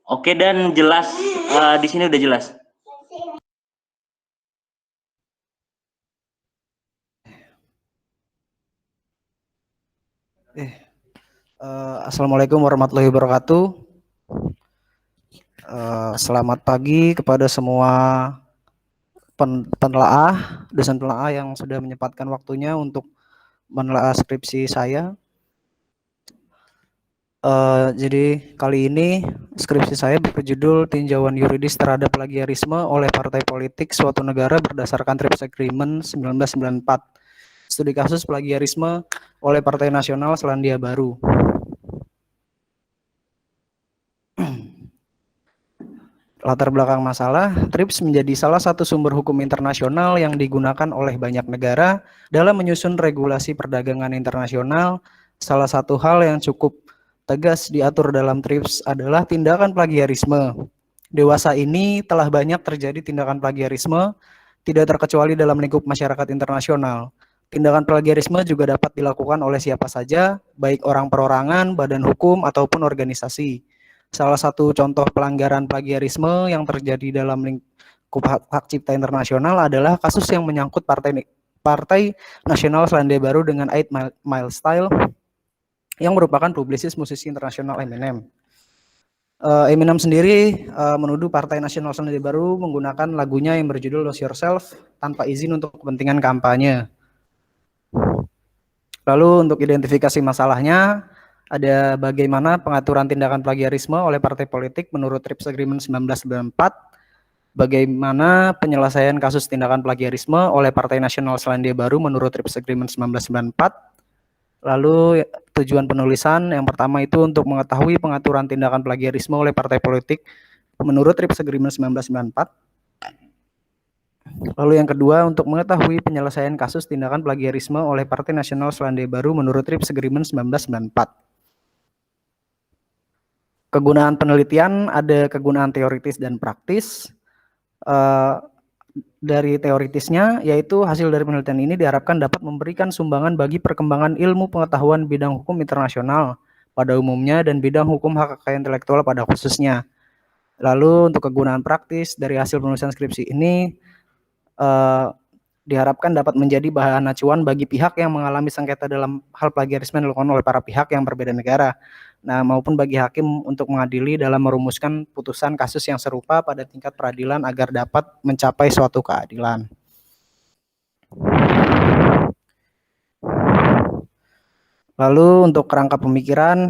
Oke, dan jelas di sini udah jelas. Assalamualaikum warahmatullahi wabarakatuh. Selamat pagi kepada semua penelaah, dosen penelaah yang sudah menyempatkan waktunya untuk menelaah skripsi saya. Jadi kali ini skripsi saya berjudul Tinjauan Yuridis Terhadap Plagiarisme oleh Partai Politik Suatu Negara berdasarkan TRIPS Agreement 1994. Studi kasus plagiarisme oleh Partai Nasional Selandia Baru. Latar belakang masalah, TRIPS menjadi salah satu sumber hukum internasional yang digunakan oleh banyak negara dalam menyusun regulasi perdagangan internasional. Salah satu hal yang cukup tegas diatur dalam TRIPS adalah tindakan plagiarisme. Dewasa ini telah banyak terjadi tindakan plagiarisme, tidak terkecuali dalam lingkup masyarakat internasional. Tindakan plagiarisme juga dapat dilakukan oleh siapa saja, baik orang perorangan, badan hukum, ataupun organisasi. Salah satu contoh pelanggaran plagiarisme yang terjadi dalam lingkup hak cipta internasional adalah kasus yang menyangkut Partai Nasional Selandia Baru dengan 8 Mile Style yang merupakan publisis musisi internasional Eminem. Eminem sendiri menuduh Partai Nasional Selandia Baru menggunakan lagunya yang berjudul Lose Yourself tanpa izin untuk kepentingan kampanye. Lalu untuk identifikasi masalahnya, ada bagaimana pengaturan tindakan plagiarisme oleh partai politik menurut TRIPS Agreement 1994, bagaimana penyelesaian kasus tindakan plagiarisme oleh Partai Nasional Selandia Baru menurut TRIPS Agreement 1994, lalu tujuan penulisan yang pertama itu untuk mengetahui pengaturan tindakan plagiarisme oleh partai politik menurut TRIPS Agreement 1994, lalu yang kedua untuk mengetahui penyelesaian kasus tindakan plagiarisme oleh Partai Nasional Selandia Baru menurut TRIPS Agreement 1994. Kegunaan penelitian ada kegunaan teoritis dan praktis. Dari teoritisnya, yaitu hasil dari penelitian ini diharapkan dapat memberikan sumbangan bagi perkembangan ilmu pengetahuan bidang hukum internasional pada umumnya dan bidang hukum hak kekayaan intelektual pada khususnya. Lalu untuk kegunaan praktis dari hasil penulisan skripsi ini diharapkan dapat menjadi bahan acuan bagi pihak yang mengalami sengketa dalam hal plagiarisme yang dilakukan oleh para pihak yang berbeda negara. Nah, maupun bagi hakim untuk mengadili dalam merumuskan putusan kasus yang serupa pada tingkat peradilan agar dapat mencapai suatu keadilan. Lalu untuk kerangka pemikiran,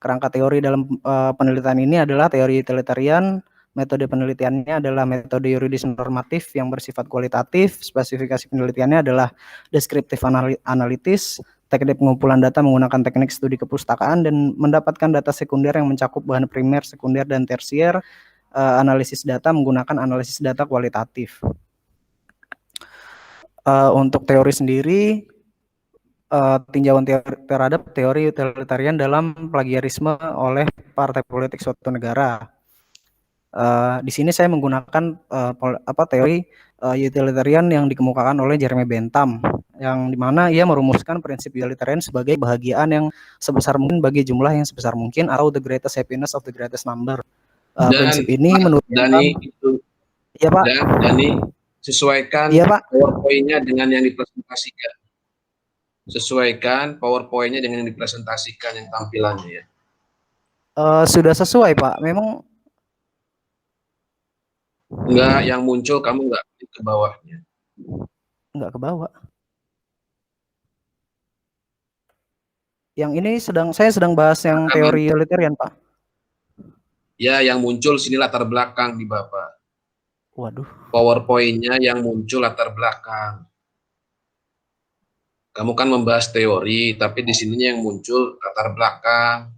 kerangka teori dalam penelitian ini adalah teori utilitarian. Metode penelitiannya adalah metode yuridis normatif yang bersifat kualitatif. Spesifikasi penelitiannya adalah deskriptif analitis, teknik pengumpulan data menggunakan teknik studi kepustakaan dan mendapatkan data sekunder yang mencakup bahan primer, sekunder, dan tersier. Analisis data menggunakan analisis data kualitatif. Untuk teori sendiri, tinjauan terhadap teori utilitarian dalam plagiarisme oleh partai politik suatu negara. Di sini saya menggunakan teori utilitarian yang dikemukakan oleh Jeremy Bentham, yang dimana ia merumuskan prinsip utilitarian sebagai kebahagiaan yang sebesar mungkin bagi jumlah yang sebesar mungkin atau the greatest happiness of the greatest number. Prinsip ini menurut Dani itu, ya Pak. Dani sesuaikan ya, Pak. PowerPoint-nya dengan yang dipresentasikan. Sesuaikan PowerPoint-nya dengan yang dipresentasikan yang tampilannya ya. Sudah sesuai Pak, memang enggak, yang muncul kamu enggak ke bawahnya. Enggak ke bawah. Yang ini saya sedang bahas yang teori utilitarian, Pak. Ya, yang muncul sini latar belakang di Bapak. Waduh. PowerPoint-nya yang muncul latar belakang. Kamu kan membahas teori, tapi di sininya yang muncul latar belakang.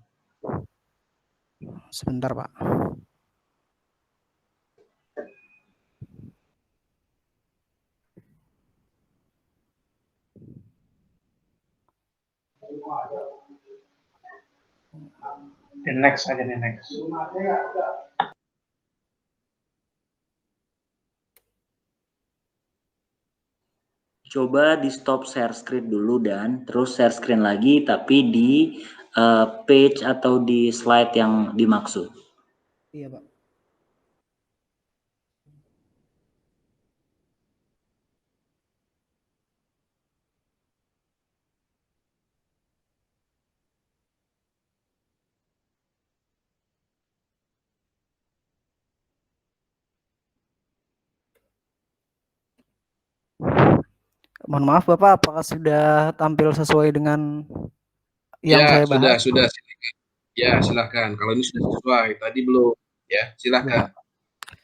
Sebentar, Pak. The next aja nih, next. Coba di stop share screen dulu dan terus share screen lagi, tapi di page atau di slide yang dimaksud. Iya, Pak. Mohon maaf Bapak, apakah sudah tampil sesuai dengan yang Ya, saya bahas? sudah. Silakan. Ya, silakan. Kalau ini sudah sesuai, tadi belum. Ya, Ya, silakan. Pak.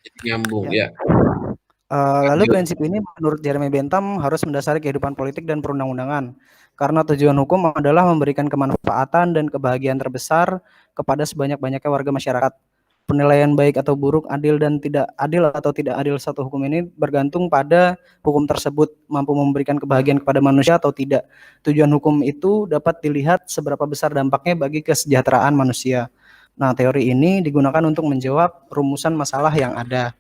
Jadi nyambung, Ya. ya. Lalu Lanjut. prinsip ini menurut Jeremy Bentham harus mendasari kehidupan politik dan perundang-undangan. Karena tujuan hukum adalah memberikan kemanfaatan dan kebahagiaan terbesar kepada sebanyak-banyaknya warga masyarakat. Penilaian baik atau buruk, adil dan tidak adil atau tidak adil satu hukum ini bergantung pada hukum tersebut mampu memberikan kebahagiaan kepada manusia atau tidak. Tujuan hukum itu dapat dilihat seberapa besar dampaknya bagi kesejahteraan manusia. Nah, teori ini digunakan untuk menjawab rumusan masalah yang ada.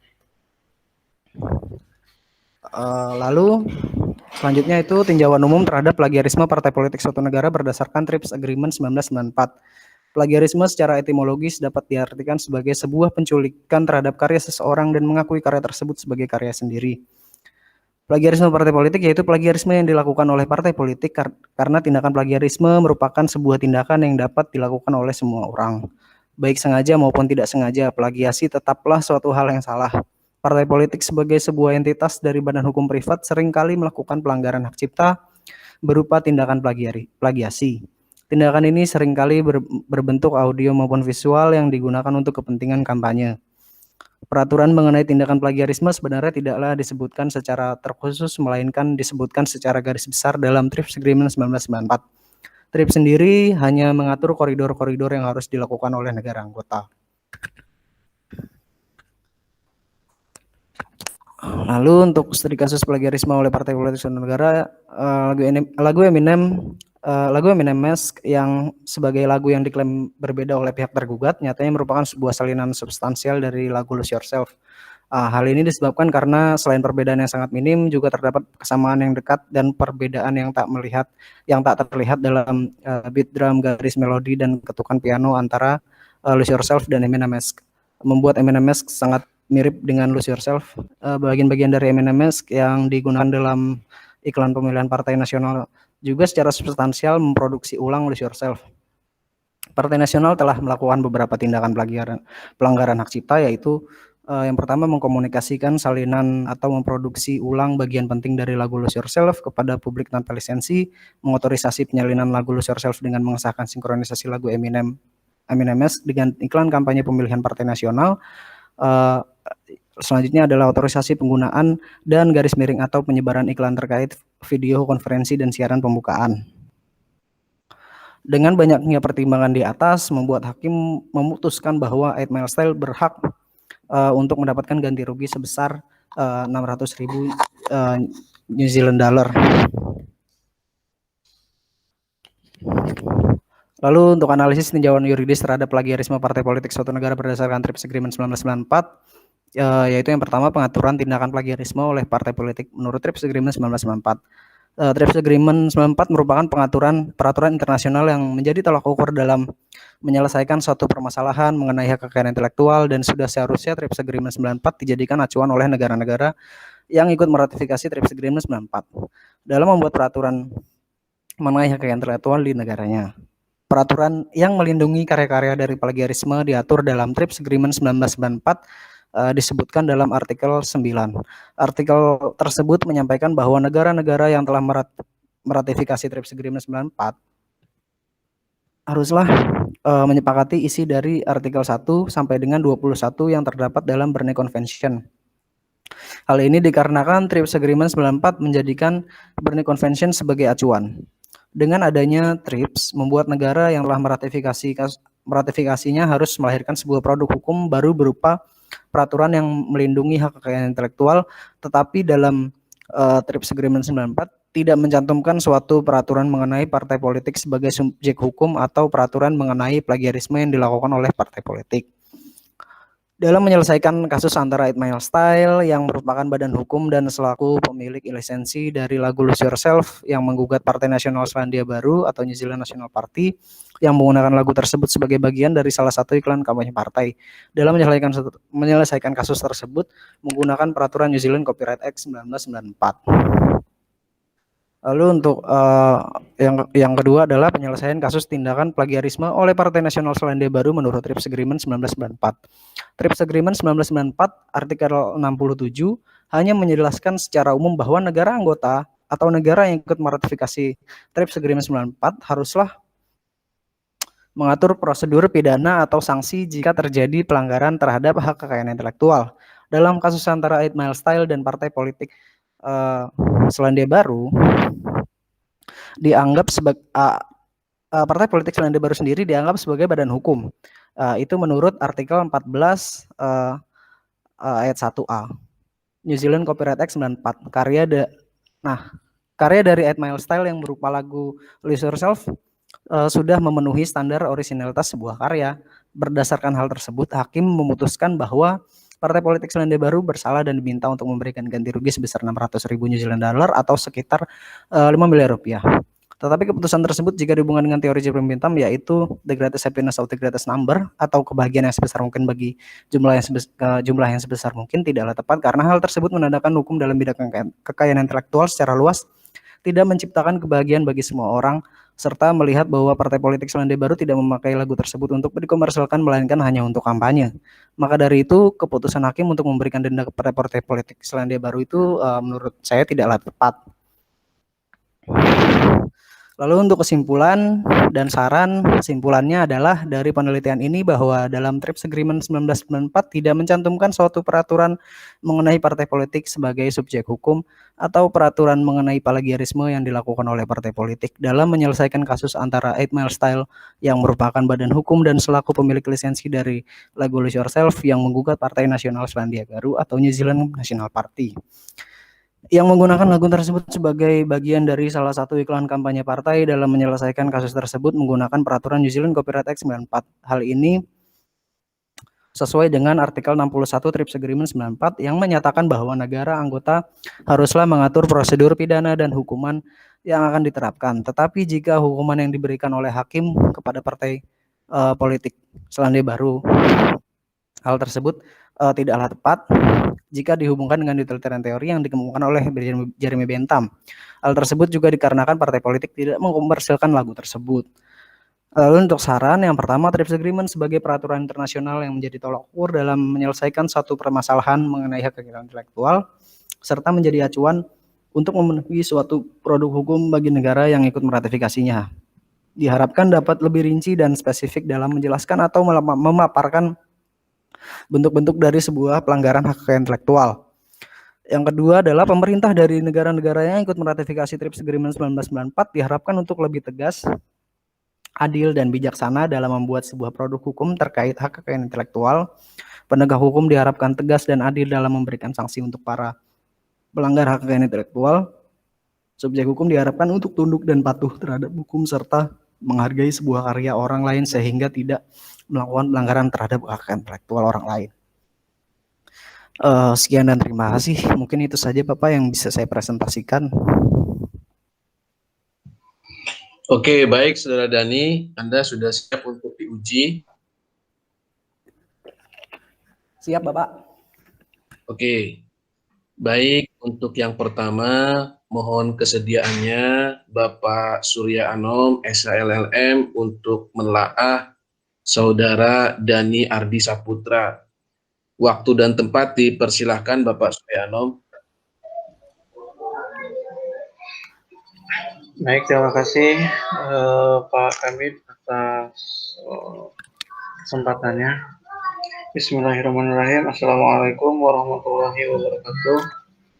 Lalu selanjutnya itu tinjauan umum terhadap plagiarisme partai politik suatu negara berdasarkan TRIPS Agreement 1994. Plagiarisme secara etimologis dapat diartikan sebagai sebuah penculikan terhadap karya seseorang dan mengakui karya tersebut sebagai karya sendiri. Plagiarisme partai politik yaitu plagiarisme yang dilakukan oleh partai politik karena tindakan plagiarisme merupakan sebuah tindakan yang dapat dilakukan oleh semua orang. Baik sengaja maupun tidak sengaja, plagiasi tetaplah suatu hal yang salah. Partai politik sebagai sebuah entitas dari badan hukum privat seringkali melakukan pelanggaran hak cipta berupa tindakan plagiasi. Tindakan ini seringkali berbentuk audio maupun visual yang digunakan untuk kepentingan kampanye. Peraturan mengenai tindakan plagiarisme sebenarnya tidaklah disebutkan secara terkhusus, melainkan disebutkan secara garis besar dalam TRIPS Agreement 1994. TRIPS sendiri hanya mengatur koridor-koridor yang harus dilakukan oleh negara anggota. Lalu untuk studi kasus plagiarisme oleh partai politik suatu negara, lagu Eminem Mask yang sebagai lagu yang diklaim berbeda oleh pihak tergugat nyatanya merupakan sebuah salinan substansial dari lagu Lose Yourself. Hal ini disebabkan karena selain perbedaan yang sangat minim juga terdapat kesamaan yang dekat dan perbedaan yang tak terlihat dalam beat drum, garis melodi dan ketukan piano antara Lose Yourself dan Eminem Mask. Membuat Eminem Mask sangat mirip dengan Lose Yourself. Bagian-bagian dari Eminem Mask yang digunakan dalam iklan pemilihan Partai Nasional juga secara substansial memproduksi ulang Lose Yourself. Partai Nasional telah melakukan beberapa tindakan pelanggaran hak cipta, yaitu yang pertama mengkomunikasikan salinan atau memproduksi ulang bagian penting dari lagu Lose Yourself kepada publik tanpa lisensi, mengotorisasi penyalinan lagu Lose Yourself dengan mengesahkan sinkronisasi lagu Eminem Mask dengan iklan kampanye pemilihan Partai Nasional. Selanjutnya adalah otorisasi penggunaan dan garis miring atau penyebaran iklan terkait video konferensi dan siaran pembukaan. Dengan banyaknya pertimbangan di atas, membuat hakim memutuskan bahwa 8 Mile Style berhak untuk mendapatkan ganti rugi sebesar 600.000 New Zealand dollar. Lalu untuk analisis tinjauan yuridis terhadap plagiarisme partai politik suatu negara berdasarkan TRIPS Agreement 1994, yaitu yang pertama pengaturan tindakan plagiarisme oleh partai politik menurut TRIPS Agreement 1994. TRIPS Agreement 1994 merupakan peraturan internasional yang menjadi tolak ukur dalam menyelesaikan suatu permasalahan mengenai hak kekayaan intelektual dan sudah seharusnya TRIPS Agreement 1994 dijadikan acuan oleh negara-negara yang ikut meratifikasi TRIPS Agreement 1994 dalam membuat peraturan mengenai hak kekayaan intelektual di negaranya. Peraturan yang melindungi karya-karya dari plagiarisme diatur dalam TRIPS Agreement 1994 disebutkan dalam artikel 9. Artikel tersebut menyampaikan bahwa negara-negara yang telah meratifikasi TRIPS Agreement 1994 haruslah menyepakati isi dari artikel 1 sampai dengan 21 yang terdapat dalam Berne Convention. Hal ini dikarenakan TRIPS Agreement 1994 menjadikan Berne Convention sebagai acuan. Dengan adanya TRIPS, membuat negara yang telah meratifikasinya harus melahirkan sebuah produk hukum baru berupa peraturan yang melindungi hak kekayaan intelektual, tetapi dalam TRIPS Agreement 1994 tidak mencantumkan suatu peraturan mengenai partai politik sebagai subjek hukum atau peraturan mengenai plagiarisme yang dilakukan oleh partai politik. dalam menyelesaikan kasus antara It My Style yang merupakan badan hukum dan selaku pemilik lisensi dari lagu Lose Yourself yang menggugat Partai Nasional Selandia Baru atau New Zealand National Party yang menggunakan lagu tersebut sebagai bagian dari salah satu iklan kampanye partai. Dalam menyelesaikan kasus tersebut menggunakan peraturan New Zealand Copyright Act 1994. Lalu untuk yang kedua adalah penyelesaian kasus tindakan plagiarisme oleh Partai Nasional Selandia Baru menurut TRIPS Agreement 1994. TRIPS Agreement 1994 artikel 67 hanya menjelaskan secara umum bahwa negara anggota atau negara yang ikut meratifikasi TRIPS Agreement 94 haruslah mengatur prosedur pidana atau sanksi jika terjadi pelanggaran terhadap hak kekayaan intelektual. Dalam kasus antara It My Style dan partai politik Selandia Baru, dianggap sebagai partai politik Selandia Baru sendiri dianggap sebagai badan hukum. Itu menurut artikel 14 ayat 1A New Zealand Copyright Act 94. Karya dari It My Style yang berupa lagu Lose Yourself sudah memenuhi standar orisinalitas sebuah karya. Berdasarkan hal tersebut, hakim memutuskan bahwa Partai Politik Selandia Baru bersalah dan diminta untuk memberikan ganti rugi sebesar 600.000 New Zealand dollar atau sekitar 5 miliar rupiah. Tetapi keputusan tersebut jika dihubungkan dengan teori Jerome Bentham, yaitu the greatest happiness of the greatest number atau kebahagiaan yang sebesar mungkin bagi jumlah yang sebesar mungkin, tidaklah tepat karena hal tersebut menandakan hukum dalam bidang kekayaan intelektual secara luas tidak menciptakan kebahagiaan bagi semua orang, serta melihat bahwa Partai Politik Selandia Baru tidak memakai lagu tersebut untuk dikomersilkan melainkan hanya untuk kampanye. Maka dari itu keputusan hakim untuk memberikan denda kepada Partai Politik Selandia Baru itu menurut saya tidaklah tepat. Lalu untuk kesimpulan dan saran, kesimpulannya adalah dari penelitian ini bahwa dalam TRIPS Agreement 1994 tidak mencantumkan suatu peraturan mengenai partai politik sebagai subjek hukum atau peraturan mengenai plagiarisme yang dilakukan oleh partai politik dalam menyelesaikan kasus antara It My Style yang merupakan badan hukum dan selaku pemilik lisensi dari lagu Lose Yourself yang menggugat Partai Nasional Selandia Baru atau New Zealand National Party yang menggunakan lagu tersebut sebagai bagian dari salah satu iklan kampanye partai. Dalam menyelesaikan kasus tersebut menggunakan peraturan New Zealand Copyright Act 94. Hal ini sesuai dengan artikel 61 TRIPS Agreement 94 yang menyatakan bahwa negara anggota haruslah mengatur prosedur pidana dan hukuman yang akan diterapkan. Tetapi jika hukuman yang diberikan oleh hakim kepada partai politik Selandia Baru, hal tersebut tidaklah tepat jika dihubungkan dengan utilitarian teori yang dikemukakan oleh Jeremy Bentham. Hal tersebut juga dikarenakan partai politik tidak mengkomersilkan lagu tersebut. Lalu untuk saran, yang pertama, TRIPS Agreement sebagai peraturan internasional yang menjadi tolak ukur dalam menyelesaikan suatu permasalahan mengenai hak kekayaan intelektual, serta menjadi acuan untuk memenuhi suatu produk hukum bagi negara yang ikut meratifikasinya. Diharapkan dapat lebih rinci dan spesifik dalam menjelaskan atau memaparkan bentuk-bentuk dari sebuah pelanggaran hak kekayaan intelektual. Yang kedua adalah pemerintah dari negara-negara yang ikut meratifikasi TRIPS Agreement 1994 diharapkan untuk lebih tegas, adil, dan bijaksana dalam membuat sebuah produk hukum terkait hak kekayaan intelektual. Penegak hukum diharapkan tegas dan adil dalam memberikan sanksi untuk para pelanggar hak kekayaan intelektual. Subjek hukum diharapkan untuk tunduk dan patuh terhadap hukum serta menghargai sebuah karya orang lain sehingga tidak melakukan pelanggaran terhadap hak kekayaan intelektual orang lain. Sekian dan terima kasih. Mungkin itu saja Bapak yang bisa saya presentasikan. Oke, baik Saudara Dani, Anda sudah siap untuk diuji? Siap Bapak. Oke, baik, untuk yang pertama mohon kesediaannya Bapak Surya Anom, SHLLM untuk menelaah Saudara Dani Ardi Saputra. Waktu dan tempat dipersilahkan Bapak Surya Anom. Baik, terima kasih Pak Kamid atas kesempatannya. Bismillahirrahmanirrahim. Assalamualaikum warahmatullahi wabarakatuh.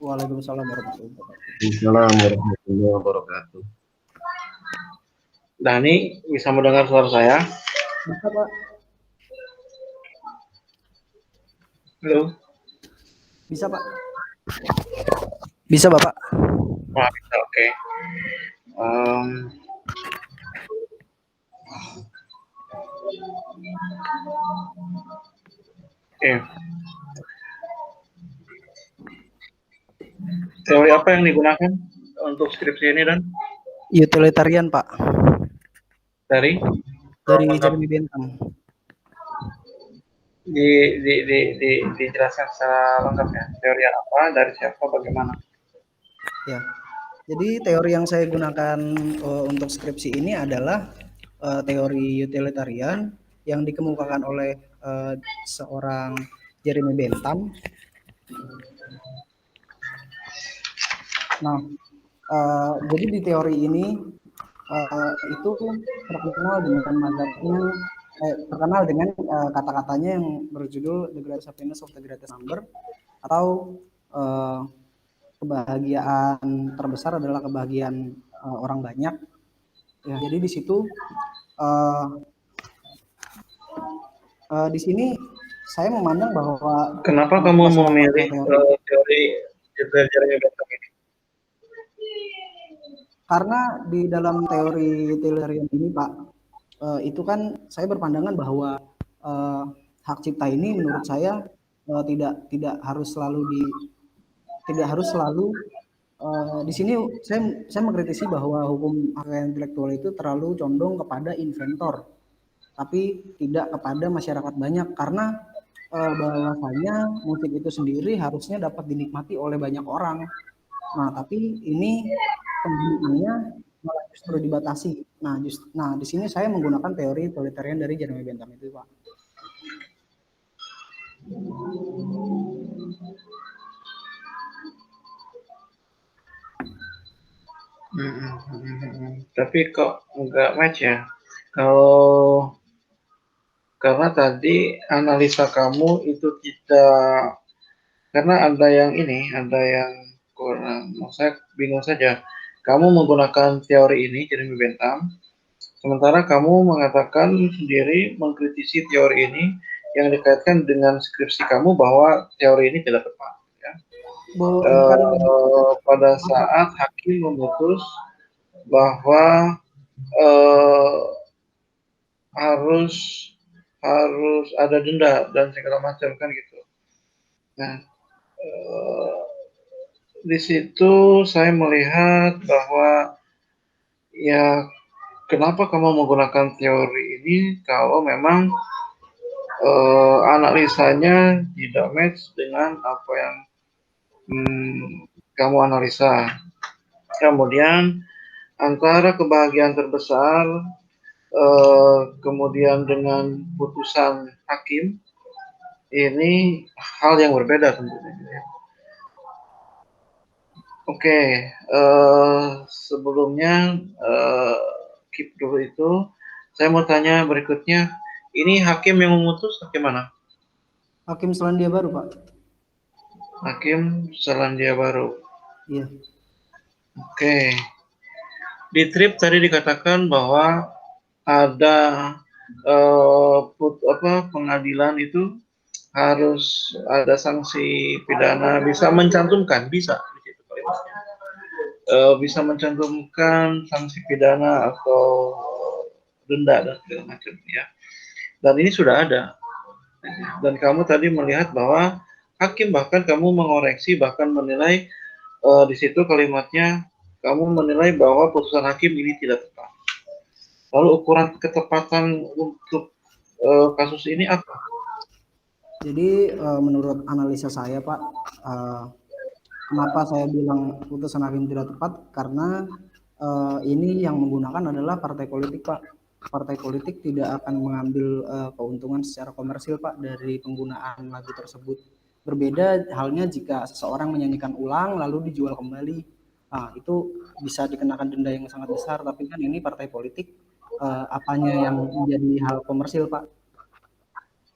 Waalaikumsalam warahmatullahi wabarakatuh. Assalamualaikum warahmatullahi wabarakatuh. Dani, bisa mendengar suara saya? Bisa Pak. Halo? Bisa Pak. Bisa Bapak. Wah, bisa, oke. Oke. teori apa yang digunakan untuk skripsi ini dan Utilitarian, Pak. dari Jeremy Bentham. dijelaskan secara lengkap ya, teori apa, dari siapa, bagaimana? Ya. Jadi teori yang saya gunakan untuk skripsi ini adalah teori utilitarian yang dikemukakan oleh seorang Jeremy Bentham. Nah, jadi di teori ini itu terkenal dengan mazhabnya, terkenal dengan kata-katanya yang berjudul The Greatest Happiness of the Greatest Number, atau kebahagiaan terbesar adalah kebahagiaan orang banyak. Ya, jadi di situ di sini saya memandang bahwa kenapa kamu memilih teori Jeremy Bentham ini? Karena di dalam teori utilitarian ini, Pak, itu kan saya berpandangan bahwa hak cipta ini menurut saya tidak harus selalu di sini saya mengkritisi bahwa hukum hak intelektual itu terlalu condong kepada inventor, tapi tidak kepada masyarakat banyak, karena bahwasanya musik itu sendiri harusnya dapat dinikmati oleh banyak orang. Nah, tapi ini penggunaannya malah justru dibatasi. Nah, di sini saya menggunakan teori utilitarian dari Jeremy Bentham itu, Pak. Tapi kok nggak match ya? Kalau karena tadi analisa kamu itu tidak, karena ada yang kurang. Saya bingung saja. Kamu menggunakan teori ini, Jeremy Bentham, sementara kamu mengatakan sendiri mengkritisi teori ini yang dikaitkan dengan skripsi kamu bahwa teori ini tidak tepat. Ya. Pada saat hakim memutus bahwa harus ada denda dan segala macam kan gitu. Nah, di situ saya melihat bahwa ya kenapa kamu menggunakan teori ini kalau memang analisanya tidak match dengan apa yang kamu analisa. Kemudian antara kebahagiaan terbesar kemudian dengan putusan hakim ini hal yang berbeda tentunya. Oke, sebelumnya keep dulu itu, saya mau tanya berikutnya, ini hakim yang memutus hakim mana? Hakim Selandia Baru, Pak. Hakim Selandia Baru. Iya. Oke. Di trip tadi dikatakan bahwa ada pengadilan itu harus ada sanksi pidana, bisa mencantumkan, bisa mencantumkan sanksi pidana atau denda dan segala macam ya. Dan ini sudah ada. Dan kamu tadi melihat bahwa hakim bahkan kamu mengoreksi, bahkan menilai di situ kalimatnya kamu menilai bahwa putusan hakim ini tidak tepat. Lalu ukuran ketepatan untuk kasus ini apa? Jadi menurut analisa saya, Pak, kenapa saya bilang putusan hakim tidak tepat? Karena ini yang menggunakan adalah partai politik, Pak. Partai politik tidak akan mengambil keuntungan secara komersil, Pak, dari penggunaan lagu tersebut. Berbeda halnya jika seseorang menyanyikan ulang lalu dijual kembali. Nah, itu bisa dikenakan denda yang sangat besar, tapi kan ini partai politik, apanya yang menjadi hal komersil, Pak?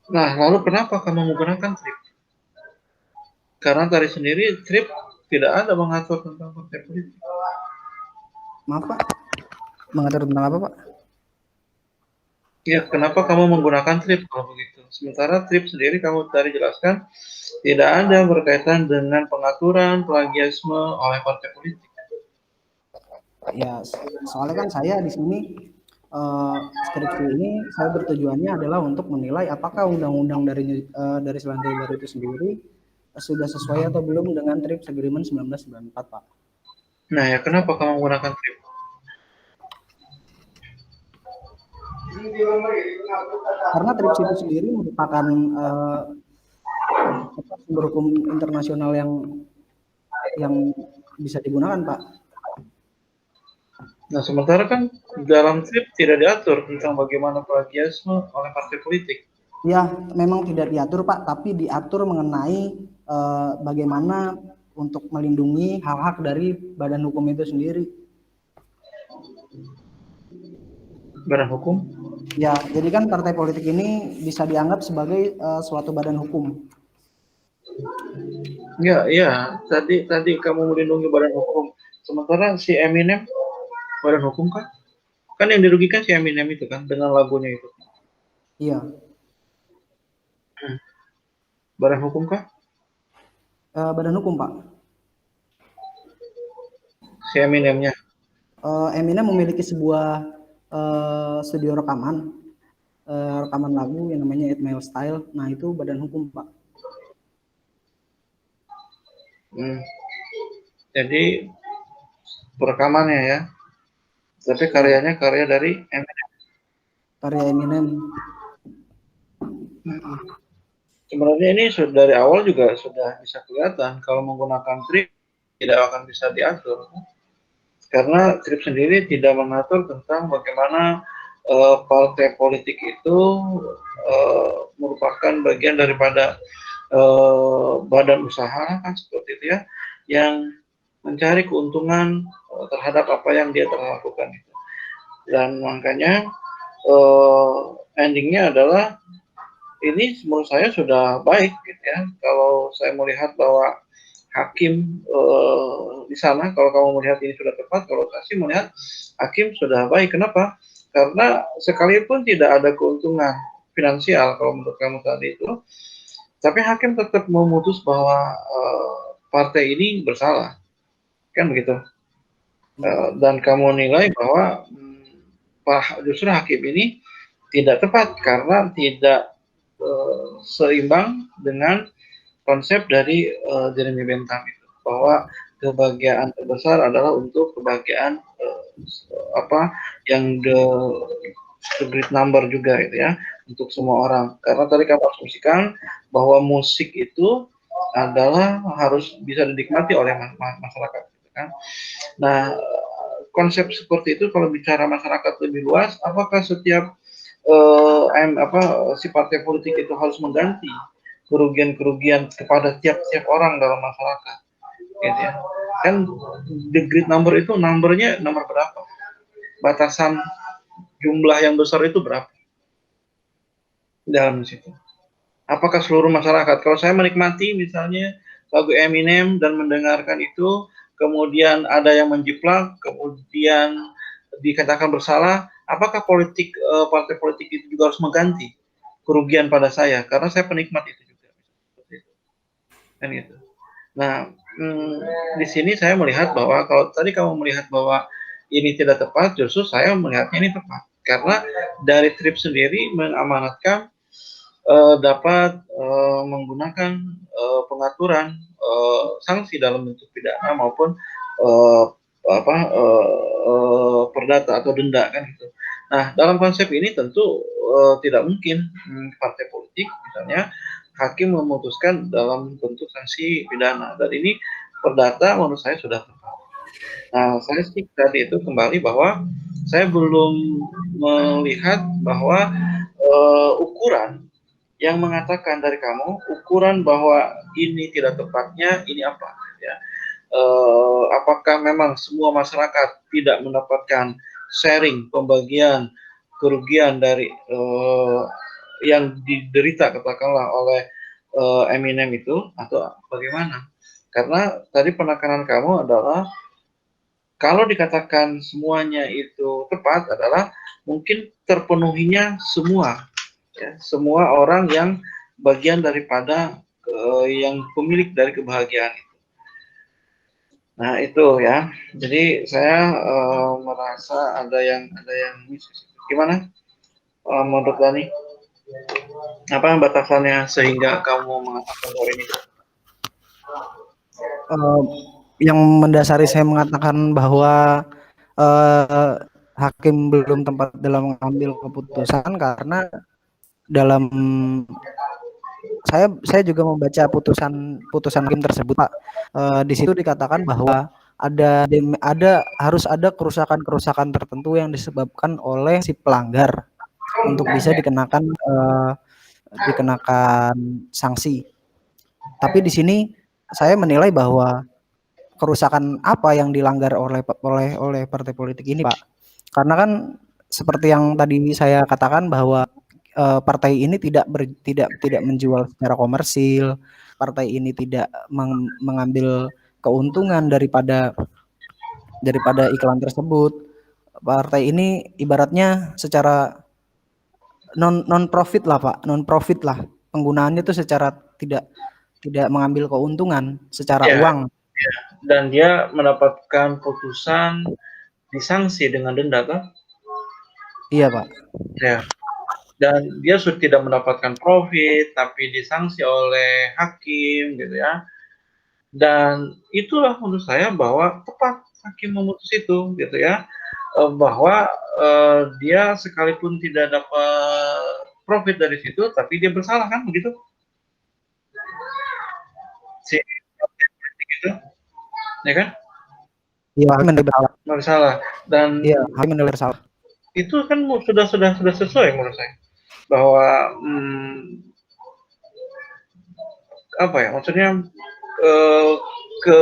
Nah, lalu kenapa kamu menggunakan trip? Karena tadi sendiri trip tidak ada mengatur tentang partai politik. Maaf, Pak? Mengatur tentang apa, Pak? Ya, kenapa kamu menggunakan trip kalau begitu? Sementara trip sendiri kamu tadi jelaskan tidak ada berkaitan dengan pengaturan plagiasme oleh partai politik. Ya, soalnya kan saya di sini skripsi ini saya bertujuannya adalah untuk menilai apakah undang-undang dari Selandia Baru itu sendiri sudah sesuai atau belum dengan TRIPS Agreement 1994, Pak. Nah ya, kenapa kamu menggunakan TRIPS? Karena TRIPS itu sendiri merupakan sumber hukum internasional yang bisa digunakan, Pak. Nah, sementara kan dalam TRIPS tidak diatur tentang bagaimana plagiarisme oleh partai politik. Ya, memang tidak diatur, Pak, tapi diatur mengenai bagaimana untuk melindungi hak-hak dari badan hukum itu sendiri. Badan hukum? Ya, jadi kan partai politik ini bisa dianggap sebagai suatu badan hukum. Ya, tadi kamu melindungi badan hukum. Sementara si Eminem badan hukum kan? Kan yang dirugikan si Eminem itu kan dengan lagunya itu. Iya. Badan hukum kah? Badan hukum, Pak. Si Eminemnya. Eminem memiliki sebuah studio rekaman lagu yang namanya 8 Mile Style. Nah, itu badan hukum, Pak. Jadi perekamannya ya. Tapi karyanya karya dari Eminem. Karya Eminem. Sebenarnya ini dari awal juga sudah bisa kelihatan kalau menggunakan TRIPS tidak akan bisa diatur. Karena TRIPS sendiri tidak mengatur tentang bagaimana partai politik itu merupakan bagian daripada badan usaha kan seperti itu ya, yang mencari keuntungan terhadap apa yang dia telah lakukan itu. Dan makanya endingnya adalah ini menurut saya sudah baik gitu ya. Kalau saya melihat bahwa hakim di sana, kalau kamu melihat ini sudah tepat, kalau saya sih melihat hakim sudah baik. Kenapa? Karena sekalipun tidak ada keuntungan finansial kalau menurut kamu tadi itu, tapi hakim tetap memutus bahwa partai ini bersalah, kan begitu. Dan kamu nilai bahwa justru hakim ini tidak tepat karena tidak seimbang dengan konsep dari Jeremy Bentham itu, bahwa kebahagiaan terbesar adalah untuk kebahagiaan yang the great number juga gitu ya, untuk semua orang. Karena tadi kamu asumsikan bahwa musik itu adalah harus bisa dinikmati oleh masyarakat gitu kan. Nah, konsep seperti itu kalau bicara masyarakat lebih luas, apakah setiap si partai politik itu harus mengganti kerugian-kerugian kepada tiap-tiap orang dalam masyarakat, gitu ya. Kan the great number itu numbernya nomor berapa? Batasan jumlah yang besar itu berapa? Dalam situ. Apakah seluruh masyarakat? Kalau saya menikmati misalnya lagu Eminem dan mendengarkan itu, kemudian ada yang menjiplak, kemudian dikatakan bersalah, apakah partai politik itu juga harus mengganti kerugian pada saya karena saya penikmat itu juga, kan gitu. Nah, di sini saya melihat bahwa kalau tadi kamu melihat bahwa ini tidak tepat, justru saya melihatnya ini tepat karena dari TRIPS sendiri mengamanatkan dapat menggunakan pengaturan sanksi dalam bentuk pidana maupun perdata atau denda kan gitu. Nah, dalam konsep ini tentu tidak mungkin partai politik misalnya hakim memutuskan dalam bentuk sanksi pidana, dan ini perdata menurut saya sudah tepat. Nah, saya sih tadi itu kembali bahwa saya belum melihat bahwa ukuran yang mengatakan dari kamu, ukuran bahwa ini tidak tepatnya ini apa ya. Apakah memang semua masyarakat tidak mendapatkan sharing pembagian kerugian dari yang diderita katakanlah oleh Eminem itu, atau bagaimana? Karena tadi penekanan kamu adalah kalau dikatakan semuanya itu tepat adalah mungkin terpenuhinya semua ya, semua orang yang bagian daripada yang pemilik dari kebahagiaan. Nah itu ya, jadi saya merasa ada yang gimana menurut Dani? Apa batasannya sehingga kamu mengatakan bahwa ini? Eh, yang mendasari saya mengatakan bahwa eh, hakim belum tepat dalam mengambil keputusan karena dalam saya juga membaca putusan hakim tersebut, Pak. Di situ dikatakan bahwa harus ada kerusakan-kerusakan tertentu yang disebabkan oleh si pelanggar untuk bisa dikenakan sanksi. Tapi di sini saya menilai bahwa kerusakan apa yang dilanggar oleh partai politik ini, Pak? Karena kan seperti yang tadi saya katakan bahwa partai ini tidak menjual secara komersil, partai ini tidak mengambil keuntungan daripada iklan tersebut. Partai ini ibaratnya secara non profit lah, Pak, non profit lah. Penggunaannya itu secara tidak mengambil keuntungan secara Ya, uang. dan dia mendapatkan putusan disanksi dengan denda kan? Iya, Pak. Ya. Dan dia sudah tidak mendapatkan profit, tapi disanksi oleh hakim gitu ya. Dan itulah menurut saya bahwa tepat hakim memutus itu gitu ya, bahwa dia sekalipun tidak dapat profit dari situ, tapi dia bersalah kan begitu? Si gitu, ya kan? Iya, hakim menilai bersalah. Bersalah. Dan Iya, hakim menilai bersalah. itu kan sudah sesuai menurut saya bahwa apa ya maksudnya ke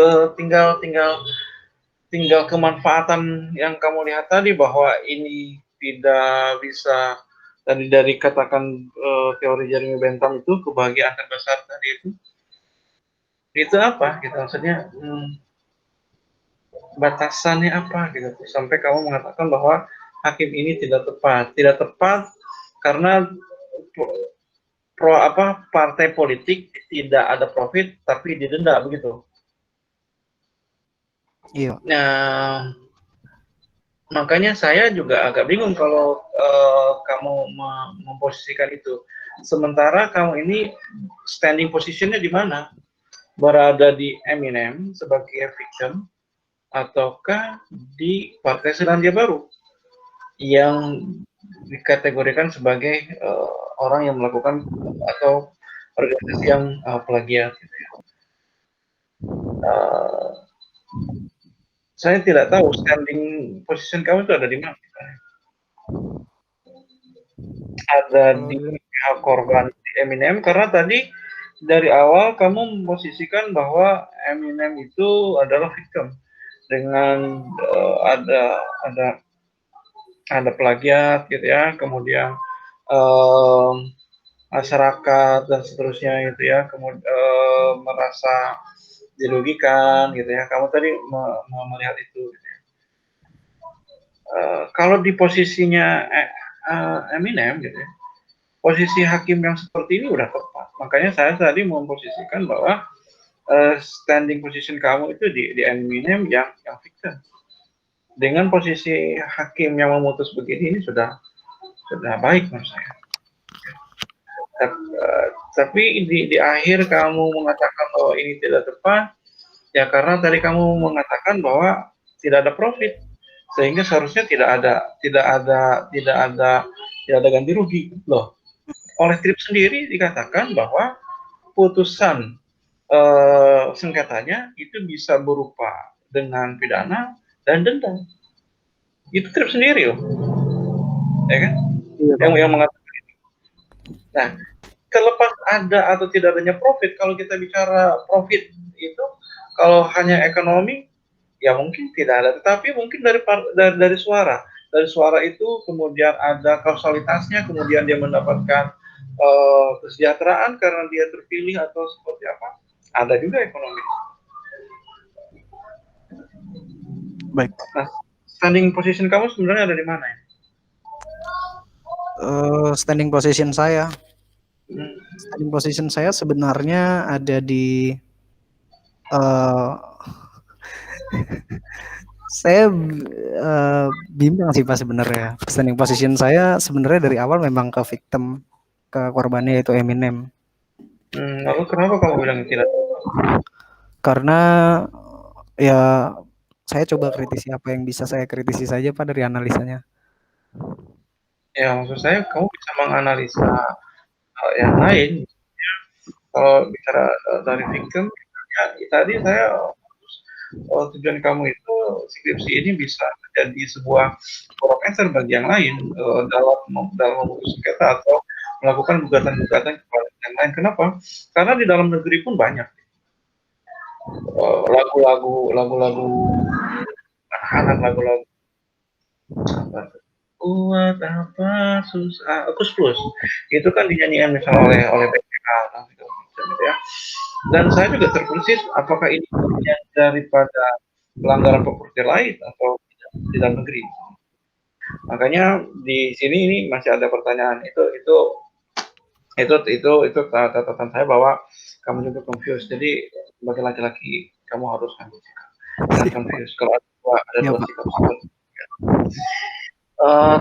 tinggal kemanfaatan yang kamu lihat tadi bahwa ini tidak bisa dari katakan teori Jeremy Bentham itu kebahagiaan terbesar tadi itu apa gitu maksudnya batasannya apa gitu sampai kamu mengatakan bahwa hakim ini tidak tepat karena partai politik tidak ada profit tapi didenda begitu. Iya. Nah, makanya saya juga agak bingung kalau kamu memposisikan itu. Sementara kamu ini standing positionnya di mana? Berada di Eminem sebagai victim ataukah di Partai Selandia Baru yang dikategorikan sebagai orang yang melakukan atau organisasi yang plagiat. Gitu ya. Saya tidak tahu standing position kamu itu ada di mana. Ada di pihak korban Eminem karena tadi dari awal kamu memposisikan bahwa Eminem itu adalah victim dengan ada plagiat gitu ya, kemudian masyarakat dan seterusnya gitu ya, kemudian merasa dirugikan gitu ya. Kamu tadi melihat itu. Gitu ya. Kalau di posisinya Eminem gitu ya, posisi hakim yang seperti ini udah tepat. Makanya saya tadi memposisikan bahwa standing position kamu itu di Eminem yang victim. Dengan posisi hakim yang memutus begini ini sudah baik menurut saya. Tapi di akhir kamu mengatakan bahwa ini tidak tepat, ya karena tadi kamu mengatakan bahwa tidak ada profit, sehingga seharusnya tidak ada ganti rugi loh. Oleh TRIP sendiri dikatakan bahwa putusan sengketanya itu bisa berupa dengan pidana dan denda. Itu TRIP sendiri loh, ya kan? Yang mengatakan itu. Nah, terlepas ada atau tidak adanya profit, kalau kita bicara profit itu, kalau hanya ekonomi, ya mungkin tidak ada. Tetapi mungkin dari suara itu kemudian ada kausalitasnya, kemudian dia mendapatkan kesejahteraan karena dia terpilih atau seperti apa. Ada juga ekonomi. Baik. Nah, standing position kamu sebenarnya ada di mana ya? Standing position saya. Standing position saya sebenarnya ada di saya bimbang sih Pak sebenarnya. Standing position saya sebenarnya dari awal memang ke victim, ke korbannya yaitu Eminem. Lalu kenapa kamu bilang tidak? Karena ya saya coba kritisi apa yang bisa saya kritisi saja Pak dari analisanya. Ya, maksud saya kamu bisa menganalisa yang lain. Kalau bicara dari victim, ya, tadi saya tujuan kamu itu skripsi ini bisa menjadi sebuah barometer bagi yang lain dalam memutus sengketa atau melakukan gugatan-gugatan kepada yang lain. Kenapa? Karena di dalam negeri pun banyak lagu-lagu anak lagu-lagu apa kuat apa susah Kus Plus itu kan dinyanyikan misalnya oleh BPK gitu ya. Dan saya juga terbersih apakah ini bagian daripada pelanggaran properti lain atau di dalam negeri. Makanya di sini ini masih ada pertanyaan itu catatan saya bahwa kamu juga confused. Jadi sebagai laki-laki kamu harus jangan confused kalau ada Ya, dua Pak. sikap.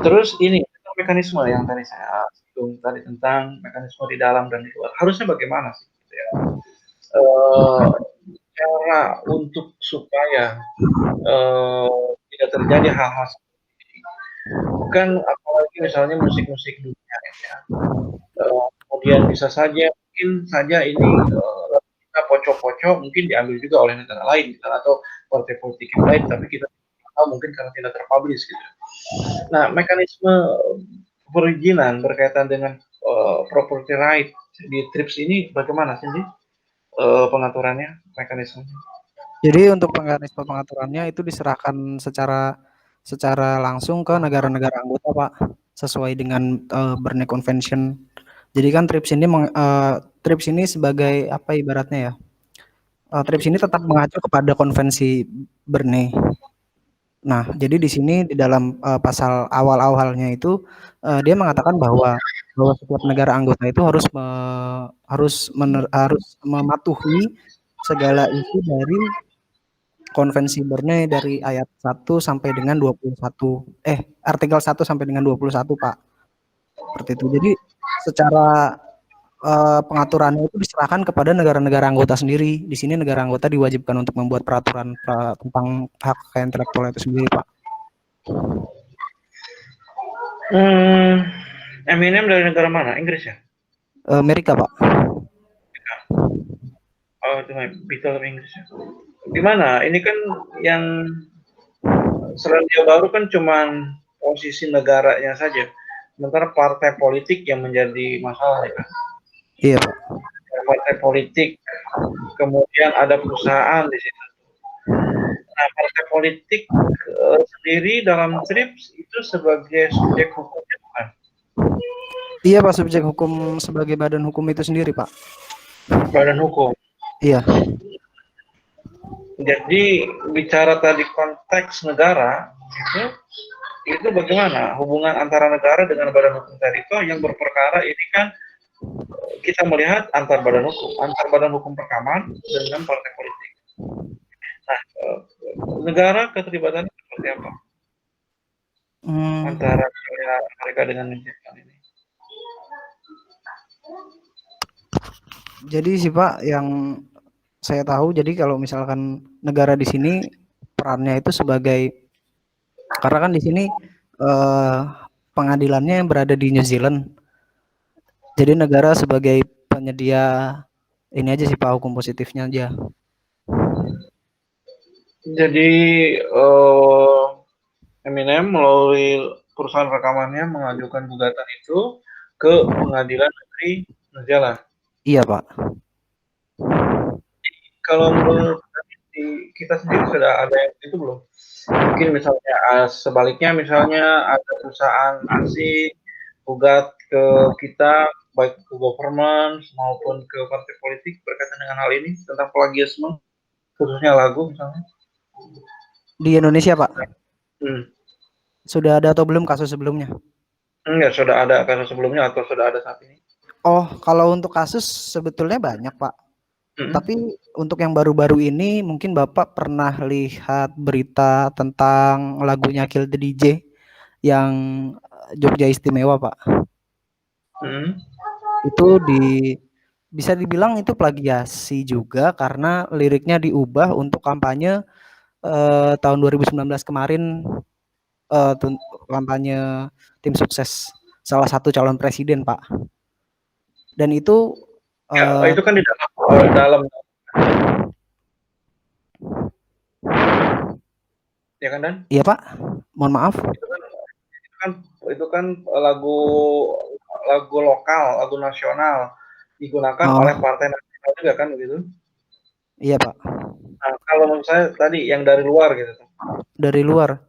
Terus ini mekanisme yang tadi saya singgung tadi tentang mekanisme di dalam dan di luar. Harusnya bagaimana sih? Gitu ya. Cara untuk supaya tidak terjadi hal-hal seperti ini. Kan apalagi misalnya musik-musik dunia ya. Kemudian bisa saja mungkin saja ini kita pocok-pocok mungkin diambil juga oleh negara lain atau partai politik yang lain, tapi kita tahu mungkin karena tidak terpublish gitu. Nah, mekanisme perizinan berkaitan dengan property right di TRIPS ini bagaimana sih pengaturannya, mekanismenya? Jadi untuk mekanisme pengaturannya itu diserahkan secara langsung ke negara-negara anggota, Pak, sesuai dengan Berne Convention. Jadi kan TRIPS ini sebagai apa ibaratnya ya? TRIPS ini tetap mengacu kepada konvensi Berne. Nah, jadi di sini di dalam pasal awal-awalnya itu dia mengatakan bahwa setiap negara anggota itu harus mematuhi segala isi dari Konvensi Berne dari ayat 1 sampai dengan 21. Artikel 1 sampai dengan 21, Pak. Seperti itu. Jadi secara pengaturannya itu diserahkan kepada negara-negara anggota sendiri. Di sini negara anggota diwajibkan untuk membuat peraturan tentang hak kekayaan intelektual itu sendiri, Pak. Eminem dari negara mana? Inggris ya? Amerika, Pak. Oh, itu Beatles Inggris ya. Gimana? Ini kan yang Selandia Baru kan cuman posisi negaranya saja. Sementara partai politik yang menjadi masalah ya. Iya, Pak. Partai politik, kemudian ada perusahaan di situ. Nah, partai politik sendiri dalam TRIPS itu sebagai subjek hukumnya bukan? Iya, Pak, subjek hukum sebagai badan hukum itu sendiri, Pak. Badan hukum. Iya. Jadi bicara tadi konteks negara itu bagaimana hubungan antara negara dengan badan hukum tadi itu yang berperkara ini kan kita melihat antar badan hukum perekaman dengan partai politik. Nah, negara keterlibatannya seperti apa? Antara mereka dengan menjadikan ini. Jadi sih Pak, yang saya tahu, jadi kalau misalkan negara di sini perannya itu sebagai, karena kan di sini pengadilannya yang berada di New Zealand. Jadi negara sebagai penyedia ini aja sih Pak, hukum positifnya aja. Jadi Eminem melalui perusahaan rekamannya mengajukan gugatan itu ke pengadilan negeri New Zealand. Iya Pak. Kalau menurut kita sendiri sudah ada yang itu belum? Mungkin misalnya sebaliknya misalnya ada perusahaan asing gugat ke kita baik ke government maupun ke partai politik berkaitan dengan hal ini tentang plagiarisme khususnya lagu misalnya. Di Indonesia Pak? Sudah ada atau belum kasus sebelumnya? Enggak, sudah ada kasus sebelumnya atau sudah ada saat ini? Oh, kalau untuk kasus sebetulnya banyak Pak. Tapi untuk yang baru-baru ini mungkin Bapak pernah lihat berita tentang lagunya Kill the DJ yang Jogja Istimewa Pak. Itu bisa dibilang itu plagiasi juga karena liriknya diubah untuk kampanye tahun 2019 kemarin, kampanye tim sukses salah satu calon presiden, Pak. Dan itu Ya, itu kan di dalam dalam ya kan Dan? iya, Pak. Mohon maaf. Itu kan lagu lagu lokal, lagu nasional digunakan oleh Oh, partai nasional juga kan begitu. iya, Pak. Nah, kalau menurut saya tadi yang dari luar gitu. Dari luar.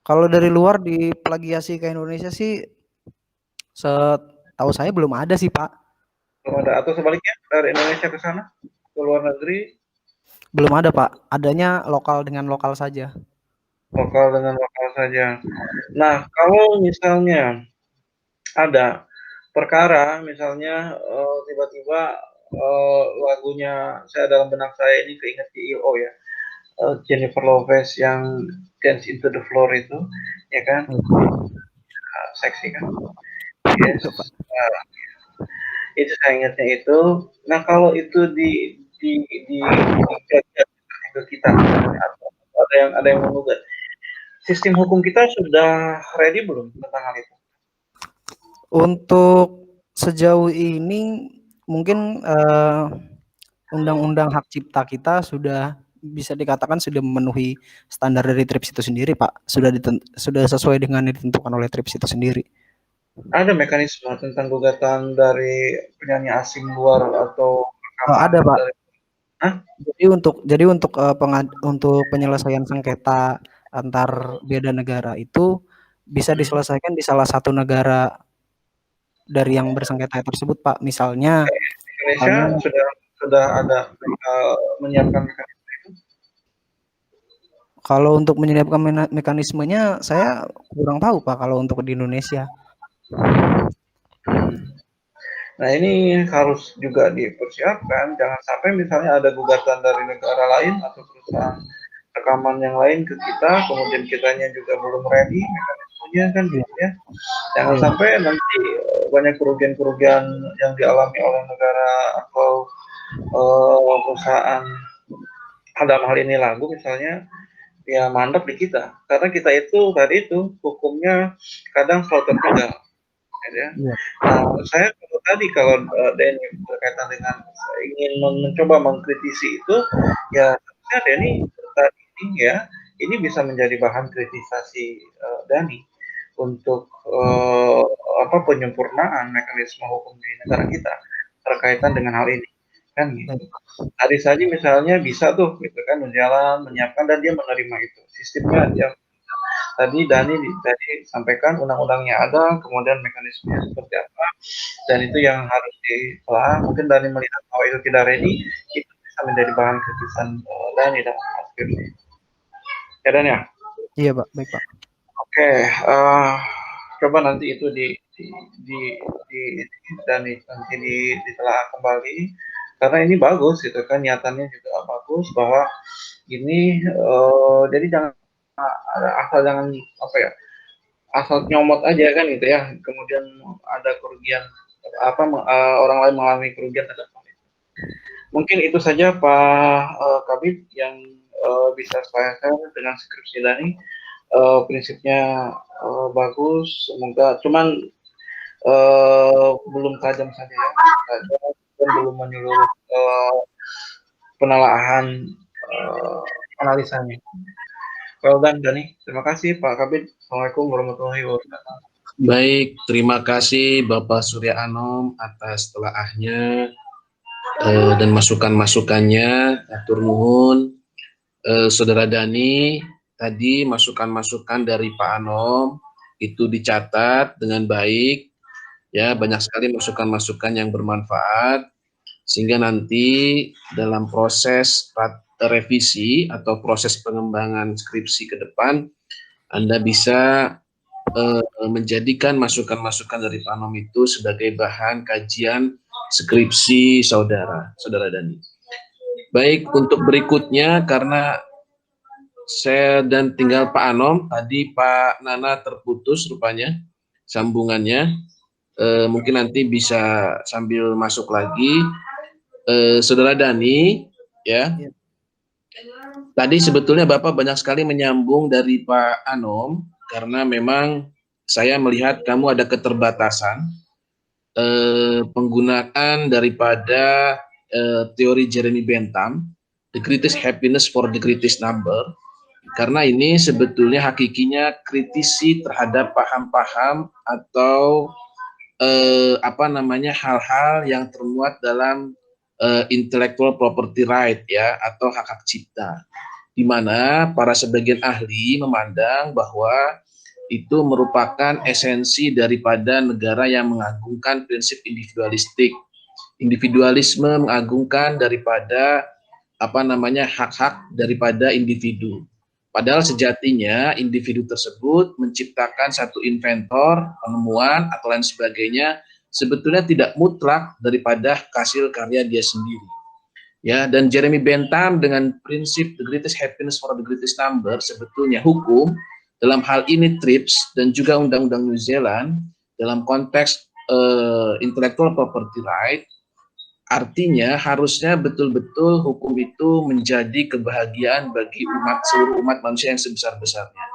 Kalau dari luar diplagiasi ke Indonesia sih setahu saya belum ada sih, Pak. Belum ada atau sebaliknya dari Indonesia ke sana ke luar negeri Belum ada, Pak. Adanya lokal dengan lokal saja. lokal dengan lokal saja. Nah, kalau misalnya ada perkara misalnya tiba-tiba lagunya saya dalam benak saya ini keinget IO ya, Jennifer Lopez yang Dance into the Floor itu, ya kan, seksi kan, yes, Iya, Pak. itu saya ingatnya itu. Nah kalau itu digagas ke kita misalnya, atau ada yang menggugat, sistem hukum kita sudah ready belum tentang hal itu? Untuk sejauh ini mungkin undang-undang hak cipta kita sudah bisa dikatakan sudah memenuhi standar dari TRIPS itu sendiri, Pak. Sudah sesuai dengan yang ditentukan oleh TRIPS itu sendiri. Ada mekanisme tentang gugatan dari penyanyi asing luar atau rekaman Ada, Pak. dari Hah? Jadi untuk untuk penyelesaian sengketa antar beda negara itu bisa diselesaikan di salah satu negara dari yang bersengketa tersebut, Pak. Misalnya Indonesia sudah ada menyiapkan mekanisme itu? kalau untuk menyiapkan mekanismenya saya kurang tahu, Pak, kalau untuk di Indonesia. Nah ini harus juga dipersiapkan, jangan sampai misalnya ada gugatan dari negara lain atau perusahaan rekaman yang lain ke kita, kemudian kitanya juga belum ready mekanismenya kan gitu ya. Jangan sampai nanti banyak kerugian-kerugian yang dialami oleh negara atau perusahaan dalam hal ini lagu misalnya ya mandek di kita, karena kita itu tadi itu hukumnya kadang selalu tertinggal. Ya. Iya. Saya kalau Denny berkaitan dengan ingin mencoba mengkritisi itu, ya saya Denny tadi ini ya, ini bisa menjadi bahan kritisasi Dani untuk penyempurnaan mekanisme hukum di negara kita berkaitan dengan hal ini kan gitu. Tadi saja misalnya bisa tuh gitu kan menjalan menyiapkan dan dia menerima itu sistemnya dia tadi Dani tadi sampaikan undang-undangnya ada, kemudian mekanismenya seperti apa, dan itu yang harus ditelah. Mungkin Dani melihat bahwa itu tidak ready, itu bisa menjadi bahan kritisan Dani dalam hal ini. Ya Dan ya. Iya, Pak. Baik, Pak. Oke, coba nanti itu Dani nanti ditelaah kembali karena ini bagus gitu kan niatannya juga bagus bahwa ini jadi jangan asal jangan asal nyomot aja kan gitu ya, kemudian ada kerugian orang lain mengalami kerugian terhadap itu. Mungkin itu saja Pak Kabid yang bisa saya share dengan skripsi Dani. Prinsipnya bagus, semoga cuman belum tajam saja ya, dan belum menyeluruh penelaahan analisanya. Well done, Dani. Terima kasih Pak Kabid. Assalamualaikum warahmatullahi wabarakatuh. Baik, terima kasih Bapak Surya Anom atas telaahnya dan masukan-masukannya. Atur nuhun. Saudara Dani, tadi masukan-masukan dari Pak Anom itu dicatat dengan baik. Ya, banyak sekali masukan-masukan yang bermanfaat sehingga nanti dalam proses revisi atau proses pengembangan skripsi ke depan Anda bisa menjadikan masukan-masukan dari Pak Anom itu sebagai bahan kajian skripsi saudara Dani. Baik, untuk berikutnya karena saya dan tinggal Pak Anom, tadi Pak Nana terputus rupanya sambungannya. Mungkin nanti bisa sambil masuk lagi. Saudara Dani, ya. Iya. Tadi sebetulnya Bapak banyak sekali menyambung dari Pak Anom, karena memang saya melihat kamu ada keterbatasan penggunaan daripada teori Jeremy Bentham, the greatest happiness for the greatest number, karena ini sebetulnya hakikinya kritisi terhadap paham-paham atau hal-hal yang termuat dalam intellectual property right, ya, atau hak-hak cipta, di mana para sebagian ahli memandang bahwa itu merupakan esensi daripada negara yang mengagungkan prinsip individualistik. Individualisme mengagungkan daripada hak-hak daripada individu. Padahal sejatinya individu tersebut menciptakan satu inventor, penemuan atau lain sebagainya sebetulnya tidak mutlak daripada hasil karya dia sendiri. Ya, dan Jeremy Bentham dengan prinsip the greatest happiness for the greatest number, sebetulnya hukum dalam hal ini TRIPS dan juga Undang-Undang New Zealand dalam konteks intellectual property right, artinya harusnya betul-betul hukum itu menjadi kebahagiaan bagi seluruh umat manusia yang sebesar-besarnya.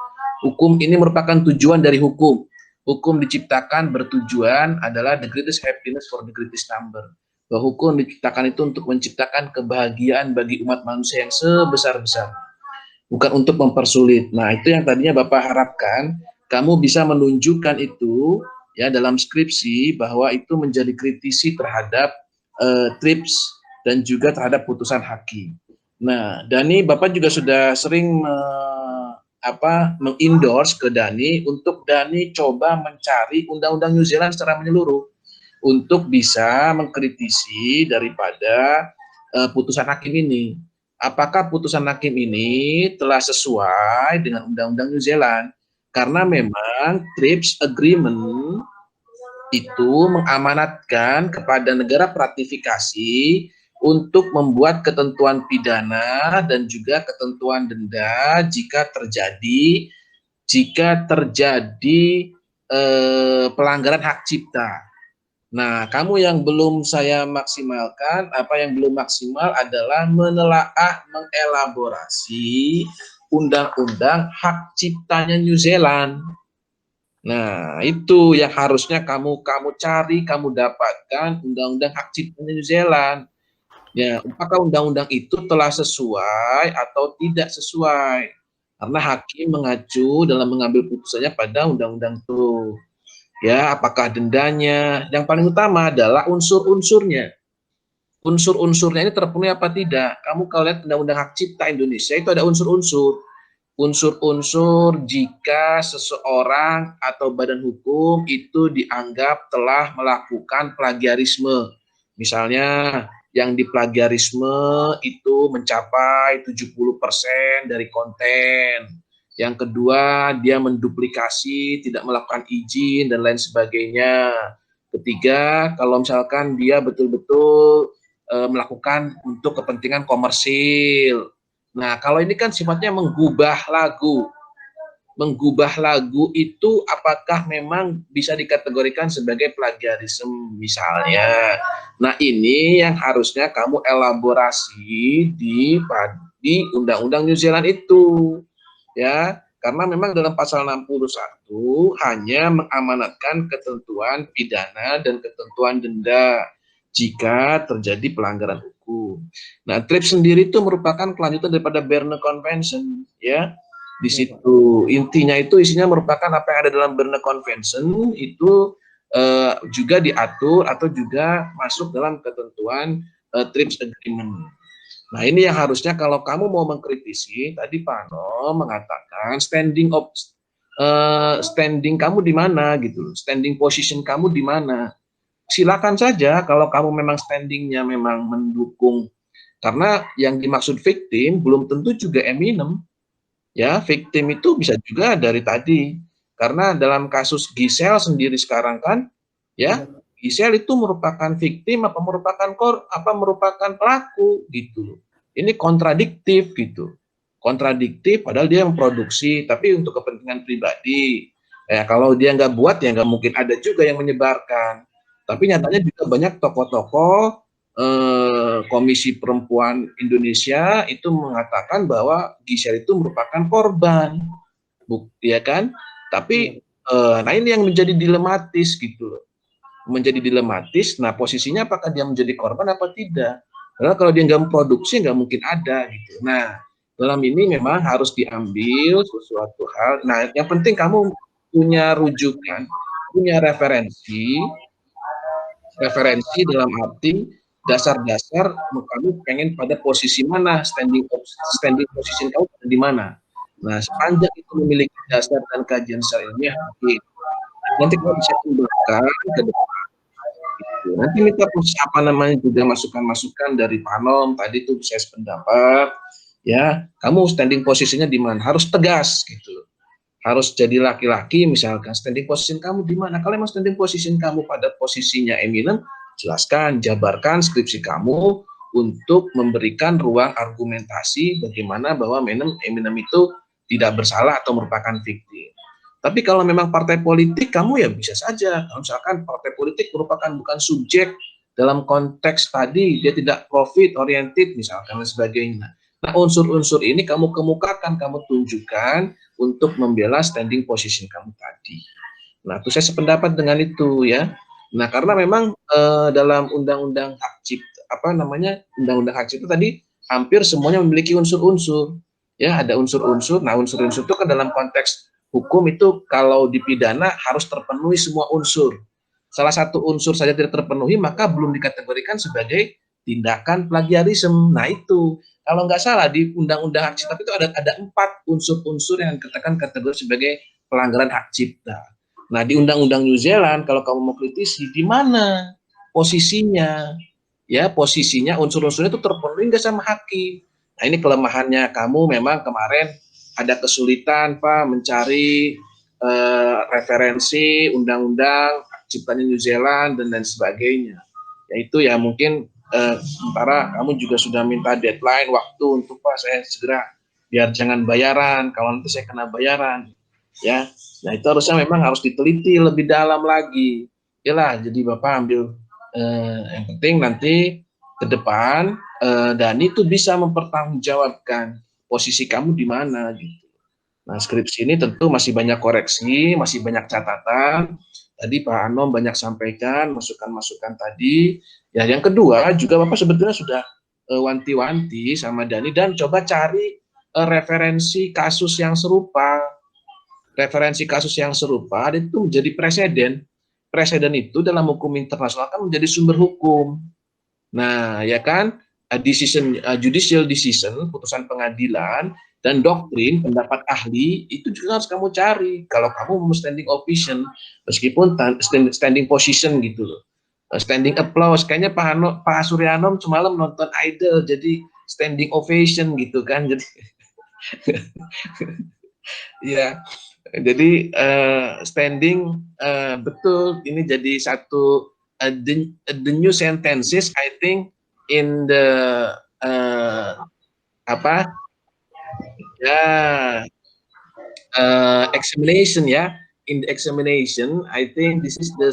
Hukum ini merupakan tujuan dari hukum. Hukum diciptakan bertujuan adalah the greatest happiness for the greatest number. Bahwa hukum diciptakan itu untuk menciptakan kebahagiaan bagi umat manusia yang sebesar-besarnya, bukan untuk mempersulit. Nah, itu yang tadinya Bapak harapkan kamu bisa menunjukkan itu ya dalam skripsi, bahwa itu menjadi kritisi terhadap TRIPS dan juga terhadap putusan hakim. Nah, Dani, Bapak juga sudah sering mengendorse ke Dani untuk Dani coba mencari Undang-Undang New Zealand secara menyeluruh untuk bisa mengkritisi daripada putusan hakim ini. Apakah putusan hakim ini telah sesuai dengan Undang-Undang New Zealand? Karena memang TRIPS Agreement itu mengamanatkan kepada negara ratifikasi untuk membuat ketentuan pidana dan juga ketentuan denda jika terjadi pelanggaran hak cipta. Nah, kamu yang belum saya maksimalkan, yang belum maksimal adalah menelaah, mengelaborasi undang-undang hak ciptanya New Zealand. Nah, itu yang harusnya kamu cari, kamu dapatkan undang-undang hak ciptanya New Zealand. Ya, apakah undang-undang itu telah sesuai atau tidak sesuai? Karena hakim mengacu dalam mengambil putusannya pada undang-undang itu. Ya, apakah dendanya? Yang paling utama adalah unsur-unsurnya. Unsur-unsurnya ini terpenuhi apa tidak? Kamu kalau lihat undang-undang hak cipta Indonesia itu ada unsur-unsur. Unsur-unsur jika seseorang atau badan hukum itu dianggap telah melakukan plagiarisme. Misalnya yang diplagiarisme itu mencapai 70% dari konten. Yang kedua, dia menduplikasi, tidak melakukan izin, dan lain sebagainya. Ketiga, kalau misalkan dia betul-betul melakukan untuk kepentingan komersil. Nah, kalau ini kan sifatnya menggubah lagu. Menggubah lagu itu apakah memang bisa dikategorikan sebagai plagiarisme misalnya. Nah, ini yang harusnya kamu elaborasi di Undang-Undang New Zealand itu. Ya, karena memang dalam pasal 61 hanya mengamanatkan ketentuan pidana dan ketentuan denda jika terjadi pelanggaran hukum. Nah, TRIPS sendiri itu merupakan kelanjutan daripada Berne Convention, ya. Di situ intinya itu isinya merupakan apa yang ada dalam Berne Convention itu juga diatur atau juga masuk dalam ketentuan TRIPS Agreement. Nah, ini yang harusnya kalau kamu mau mengkritisi, tadi Pak Ano mengatakan standing kamu di mana gitu, standing position kamu di mana. Silakan saja kalau kamu memang standingnya memang mendukung, karena yang dimaksud victim belum tentu juga eminem. Ya, victim itu bisa juga dari tadi. Karena dalam kasus Giselle sendiri sekarang kan, ya, Giselle itu merupakan victim apa merupakan pelaku gitu. Ini kontradiktif gitu. Kontradiktif padahal dia memproduksi, tapi untuk kepentingan pribadi. Ya, kalau dia nggak buat ya nggak mungkin ada juga yang menyebarkan. Tapi nyatanya juga banyak tokoh-tokoh Komisi Perempuan Indonesia itu mengatakan bahwa Giselle itu merupakan korban, ya kan? Tapi nah ini yang menjadi dilematis gitu loh. Menjadi dilematis, nah posisinya apakah dia menjadi korban apa tidak? Karena kalau dia nggak memproduksi nggak mungkin ada gitu. Nah, dalam ini memang harus diambil sesuatu hal. Nah, yang penting kamu punya rujukan, punya referensi dalam arti dasar-dasar kamu pengen pada posisi mana, standing position kamu di mana. Nah, sepanjang itu memiliki dasar dan kajian secara ilmiah, nanti kamu bisa kembangkan ke depan. Gitu. Nanti minta apa namanya juga masukan-masukan dari Panom tadi itu saya sependapat, ya kamu standing posisinya di mana, harus tegas gitu, harus jadi laki-laki misalkan standing position kamu di mana. Kalau memang standing position kamu pada posisinya eminent, jelaskan, jabarkan skripsi kamu untuk memberikan ruang argumentasi bagaimana bahwa Eminem itu tidak bersalah atau merupakan fiktif. Tapi kalau memang partai politik, kamu ya bisa saja. Kalau misalkan partai politik merupakan bukan subjek dalam konteks tadi, dia tidak profit oriented misalkan dan sebagainya. Nah, unsur-unsur ini kamu kemukakan, kamu tunjukkan untuk membela standing position kamu tadi. Nah, itu saya sependapat dengan itu ya. Nah, karena memang dalam undang-undang hak cipta, undang-undang hak cipta tadi hampir semuanya memiliki unsur-unsur. Ya, ada unsur-unsur. Nah, unsur-unsur itu kan dalam konteks hukum itu kalau dipidana harus terpenuhi semua unsur. Salah satu unsur saja tidak terpenuhi, maka belum dikategorikan sebagai tindakan plagiarisme. Nah itu, kalau nggak salah di Undang-Undang Hak Cipta itu ada 4 unsur-unsur yang dikatakan kategori sebagai pelanggaran hak cipta. Nah di Undang-Undang New Zealand, kalau kamu mau kritisi, di mana posisinya? Ya posisinya unsur-unsurnya itu terpenuhi nggak sama hakim. Nah ini kelemahannya kamu memang kemarin ada kesulitan Pak mencari referensi undang-undang ciptanya New Zealand dan sebagainya. Yaitu ya mungkin sementara kamu juga sudah minta deadline waktu untuk Pak saya segera biar jangan bayaran, kalau nanti saya kena bayaran. Ya, nah itu harusnya memang harus diteliti lebih dalam lagi. Yalah, jadi Bapak ambil yang penting nanti ke depan Dani itu bisa mempertanggungjawabkan posisi kamu di mana gitu. Nah, skripsi ini tentu masih banyak koreksi, masih banyak catatan. Tadi Pak Anom banyak sampaikan masukan-masukan tadi. Ya, yang kedua juga Bapak sebetulnya sudah wanti-wanti sama Dani dan coba cari referensi kasus yang serupa. Referensi kasus yang serupa itu menjadi presiden. Presiden itu dalam hukum internasional kan menjadi sumber hukum. Nah, ya kan? Judicial decision, putusan pengadilan, dan doktrin, pendapat ahli, itu juga harus kamu cari. Kalau kamu mau standing ovation, meskipun standing position gitu loh. Standing applause, kayaknya Pak Suryanom semalam nonton Idol, jadi standing ovation gitu kan. Jadi, ya, jadi standing, betul, ini jadi satu, the new sentences, I think, in the examination ya, in the examination I think this is the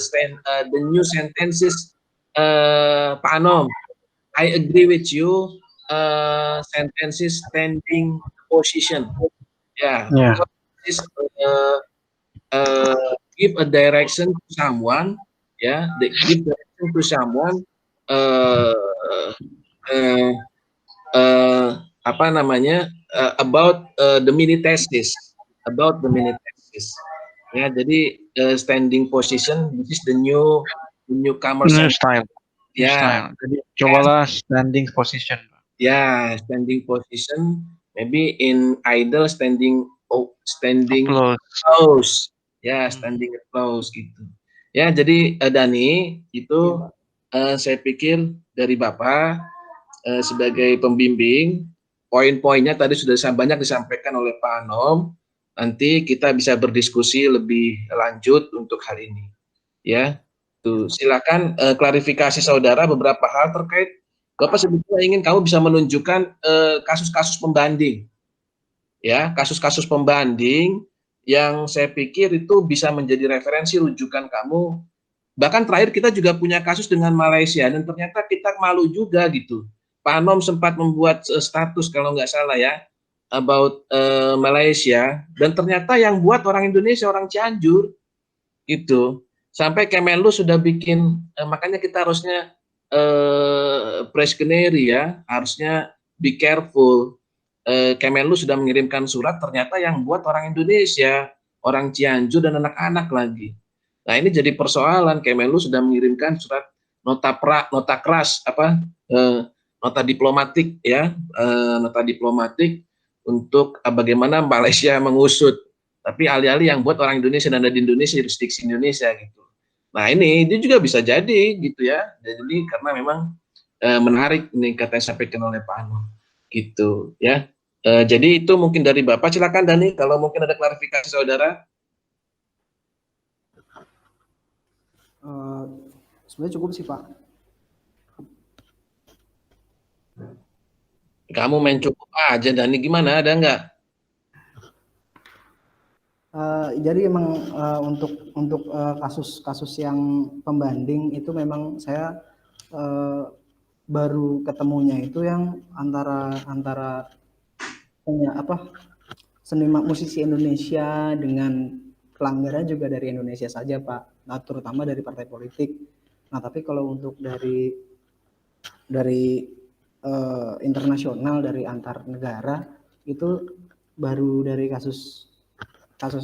new sentences. Pak Anom, I agree with you, sentences standing position ya, yeah. This, give a direction to someone ya, give direction to someone about the mini thesis, ya. Jadi standing position, this is the newcomer style ya. Jadi cobalah standing position ya, standing position maybe in idle standing applause ya, standing applause gitu ya. Jadi Dani itu saya pikir dari Bapak sebagai pembimbing, poin-poinnya tadi sudah banyak disampaikan oleh Pak Anom. Nanti kita bisa berdiskusi lebih lanjut untuk hal ini. Ya, tuh silakan klarifikasi saudara beberapa hal terkait. Bapak sebetulnya ingin kamu bisa menunjukkan kasus-kasus pembanding. Ya, kasus-kasus pembanding yang saya pikir itu bisa menjadi referensi rujukan kamu Bahkan terakhir kita juga punya kasus dengan Malaysia dan ternyata kita malu juga gitu. Pak Anom sempat membuat status kalau nggak salah ya about Malaysia dan ternyata yang buat orang Indonesia, orang Cianjur gitu. Sampai Kemenlu sudah bikin makanya kita harusnya press canary ya, harusnya be careful. Kemenlu sudah mengirimkan surat ternyata yang buat orang Indonesia, orang Cianjur dan anak-anak lagi. Nah, ini jadi persoalan. Kemenlu sudah mengirimkan surat nota keras nota diplomatik ya, nota diplomatik untuk bagaimana Malaysia mengusut. Tapi alih-alih yang buat orang Indonesia dan ada di Indonesia, jurisdiksi Indonesia gitu. Nah, ini juga bisa jadi gitu ya. Jadi karena memang menarik nih kata yang disampaikan oleh Pak Anwar gitu ya. Jadi itu mungkin dari Bapak. Silakan Dani kalau mungkin ada klarifikasi saudara. Sebenarnya cukup sih Pak. Kamu main cukup aja Dani, gimana, ada nggak? Jadi emang untuk kasus-kasus yang pembanding itu memang saya baru ketemunya itu yang antara seniman musisi Indonesia dengan pelanggaran juga dari Indonesia saja Pak, nah, terutama dari partai politik. Nah tapi kalau untuk dari internasional, dari antar negara, itu baru dari kasus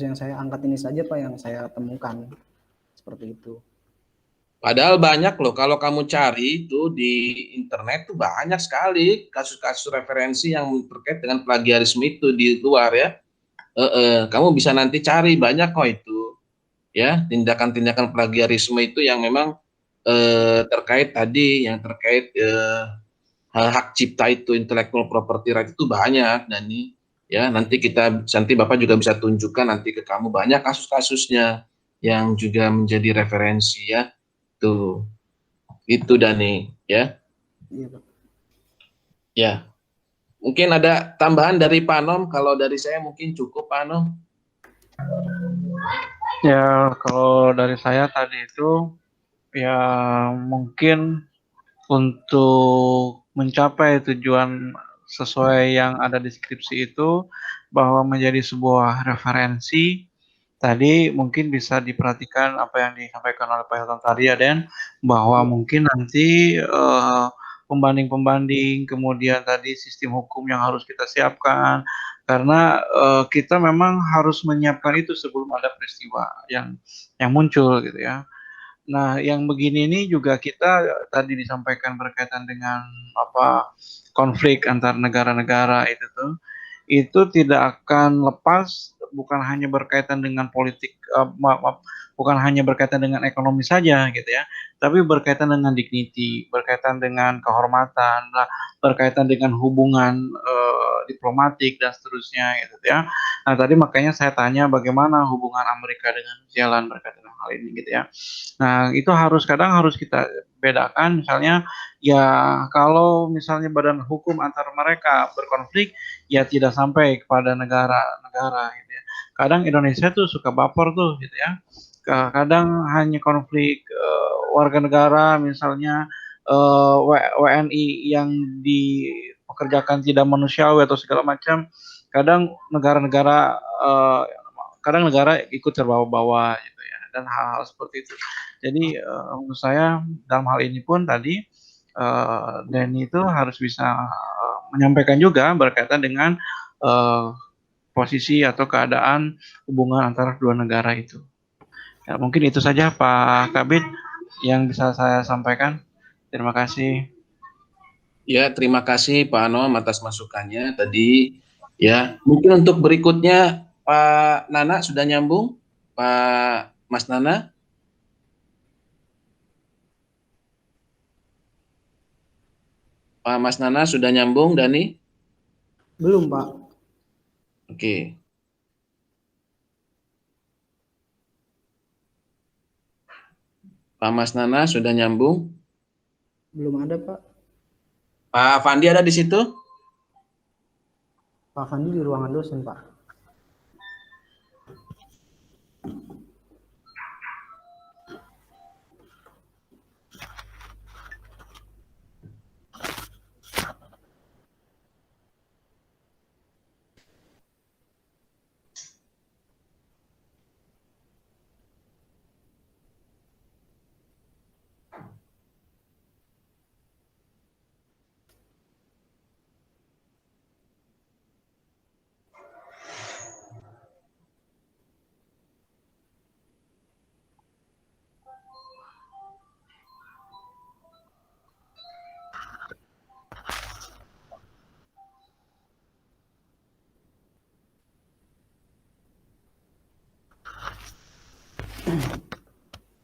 yang saya angkat ini saja Pak yang saya temukan seperti itu. Padahal banyak loh, kalau kamu cari itu di internet tuh banyak sekali kasus-kasus referensi yang terkait dengan plagiarisme itu di luar ya. Kamu bisa nanti cari banyak kok itu ya, tindakan-tindakan plagiarisme itu yang memang terkait tadi, yang terkait hak cipta itu, intellectual property right itu banyak. Dan ini ya nanti Bapak juga bisa tunjukkan nanti ke kamu banyak kasus-kasusnya yang juga menjadi referensi ya. Tuh, itu Dani ya. Iya Pak. Ya, mungkin ada tambahan dari Pak Nom. Kalau dari saya mungkin cukup Pak Nom. Ya, kalau dari saya tadi itu ya mungkin untuk mencapai tujuan sesuai yang ada di skripsi itu bahwa menjadi sebuah referensi tadi mungkin bisa diperhatikan apa yang disampaikan oleh Pak Hilton tadi ya Den, bahwa mungkin nanti pembanding-pembanding kemudian tadi sistem hukum yang harus kita siapkan karena kita memang harus menyiapkan itu sebelum ada peristiwa yang muncul gitu ya. Nah, yang begini ini juga kita tadi disampaikan berkaitan dengan konflik antar negara-negara itu tidak akan lepas, bukan hanya berkaitan dengan politik, bukan hanya berkaitan dengan ekonomi saja gitu ya, tapi berkaitan dengan dignity, berkaitan dengan kehormatan, berkaitan dengan hubungan diplomatik dan seterusnya gitu ya. Nah tadi makanya saya tanya bagaimana hubungan Amerika dengan New Zealand berkaitan dengan hal ini gitu ya. Nah itu kadang harus kita bedakan, misalnya ya kalau misalnya badan hukum antar mereka berkonflik ya tidak sampai kepada negara-negara gitu ya. Kadang Indonesia tuh suka baper tuh gitu ya. Kadang hanya konflik warga negara, misalnya WNI yang dipekerjakan tidak manusiawi atau segala macam. Kadang negara ikut terbawa-bawa gitu ya, dan hal-hal seperti itu. Jadi menurut saya dalam hal ini pun tadi Denny itu harus bisa menyampaikan juga berkaitan dengan posisi atau keadaan hubungan antara dua negara itu. Ya, mungkin itu saja Pak Kabid yang bisa saya sampaikan. Terima kasih. Ya, terima kasih Pak Anom atas masukannya tadi. Ya, mungkin untuk berikutnya Pak Nana sudah nyambung, Pak Mas Nana. Pak Mas Nana sudah nyambung, Dani? Belum Pak. Oke. Pak Mas Nana sudah nyambung? Belum ada Pak. Pak Fandi ada di situ? Pak Fandi di ruangan dosen Pak. Hmm.